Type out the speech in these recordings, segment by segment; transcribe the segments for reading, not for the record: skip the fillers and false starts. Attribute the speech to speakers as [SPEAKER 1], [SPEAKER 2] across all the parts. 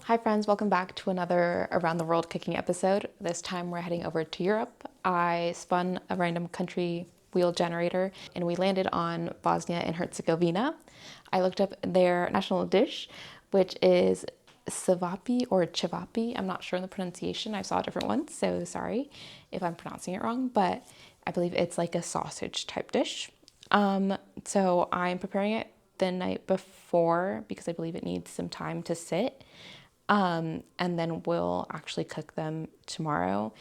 [SPEAKER 1] Hi friends, welcome back to another Around the World cooking episode. This time we're heading over to Europe. I spun a random country wheel generator and we landed on Bosnia and Herzegovina. I looked up their national dish, which is cevapi or ćevapi. I'm not sure on the pronunciation. I saw different ones, so sorry if I'm pronouncing it wrong, but I believe it's like a sausage type dish. So I'm preparing it the night before because I believe it needs some time to sit. And then we'll actually cook them tomorrow.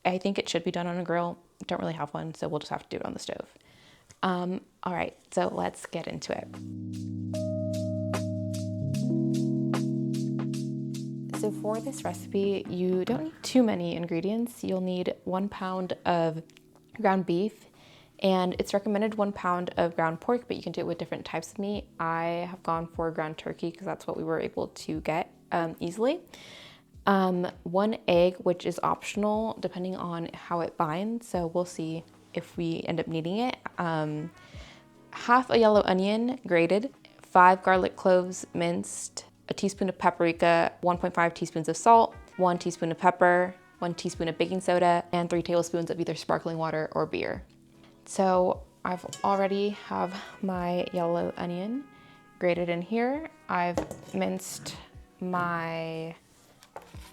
[SPEAKER 1] I think it should be done on a grill. Don't really have one, so we'll just have to do it on the stove. All right, so let's get into it. So for this recipe, you don't need too many ingredients. You'll need 1 pound of ground beef, and it's recommended 1 pound of ground pork, but you can do it with different types of meat. I have gone for ground turkey because that's what we were able to get easily. 1 egg, which is optional depending on how it binds, so we'll see if we end up needing it. Half a yellow onion grated, 5 garlic cloves minced, a teaspoon of paprika, 1.5 teaspoons of salt, 1 teaspoon of pepper, 1 teaspoon of baking soda, and 3 tablespoons of either sparkling water or beer. So I've already have my yellow onion grated in here. I've minced my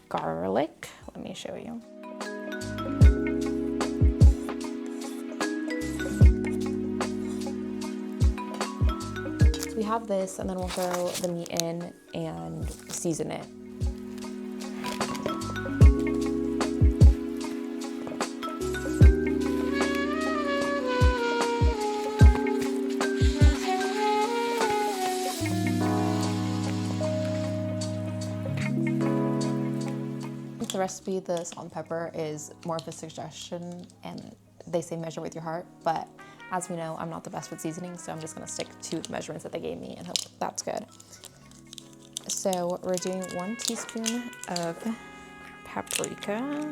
[SPEAKER 1] garlic. Let me show you. So we have this, and then we'll throw the meat in and season it. The recipe, the salt and pepper is more of a suggestion, and they say measure with your heart, but as we know, I'm not the best with seasoning, so I'm just gonna stick to the measurements that they gave me and hope that's good. So we're doing 1 teaspoon of paprika.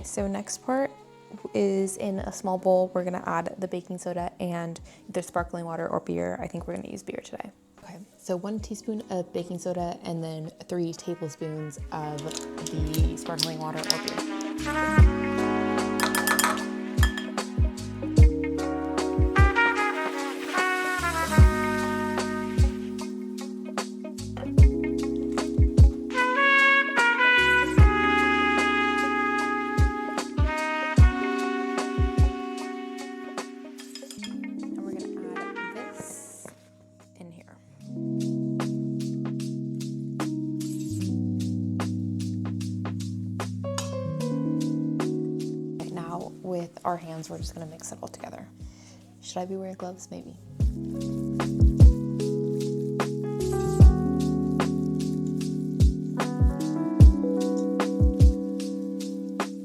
[SPEAKER 1] So next part is in a small bowl. We're gonna add the baking soda and either sparkling water or beer. I think we're gonna use beer today. Okay, so 1 teaspoon of baking soda and then 3 tablespoons of the sparkling water or beer. With our hands, we're just gonna mix it all together. Should I be wearing gloves? Maybe.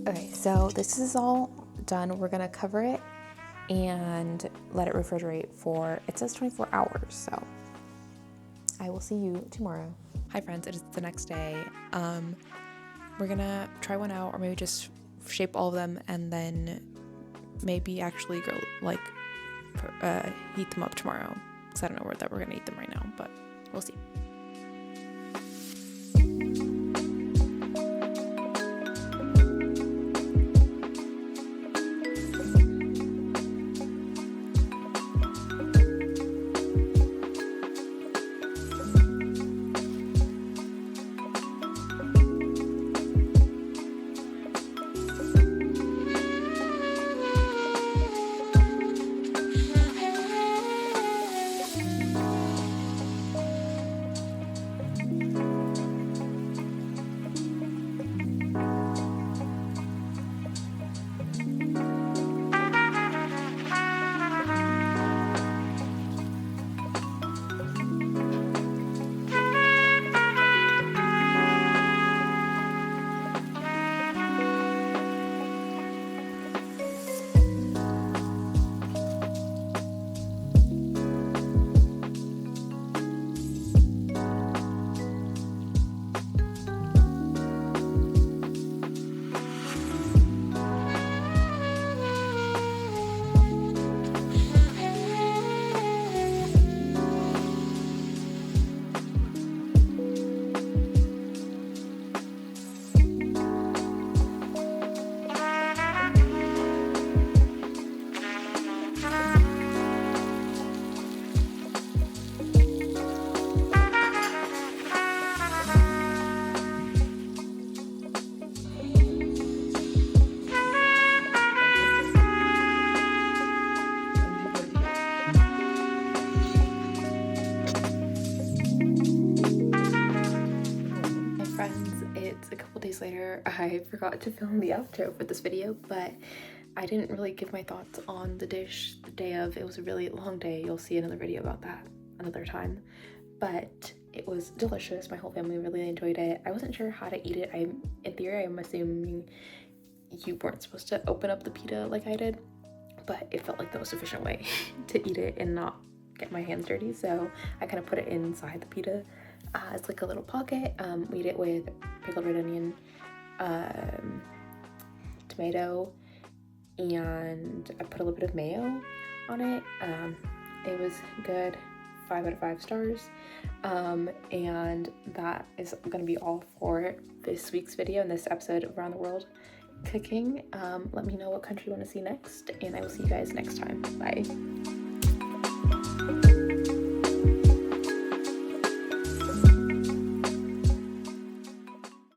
[SPEAKER 1] Okay, so this is all done. We're gonna cover it and let it refrigerate for, it says 24 hours, so I will see you tomorrow. Hi friends, it is the next day. We're gonna try one out, or maybe just shape all of them and then maybe actually go heat them up tomorrow, because I don't know where that we're gonna eat them right now, but we'll see. later. I forgot to film the outro for this video, but I didn't really give my thoughts on the dish the day of. It was a really long day. You'll see another video about that another time. But it was delicious. My whole family really enjoyed it. I wasn't sure how to eat it. In theory, I'm assuming you weren't supposed to open up the pita like I did, but it felt like the most efficient way to eat it and not get my hands dirty. So I kind of put it inside the pita as like a little pocket. We eat it with pickled red onion, tomato, and I put a little bit of mayo on it. It was good. 5 out of 5 stars. And that is gonna be all for this week's video and this episode of Around the World Cooking. Let me know what country you want to see next, and I will see you guys next time. Bye.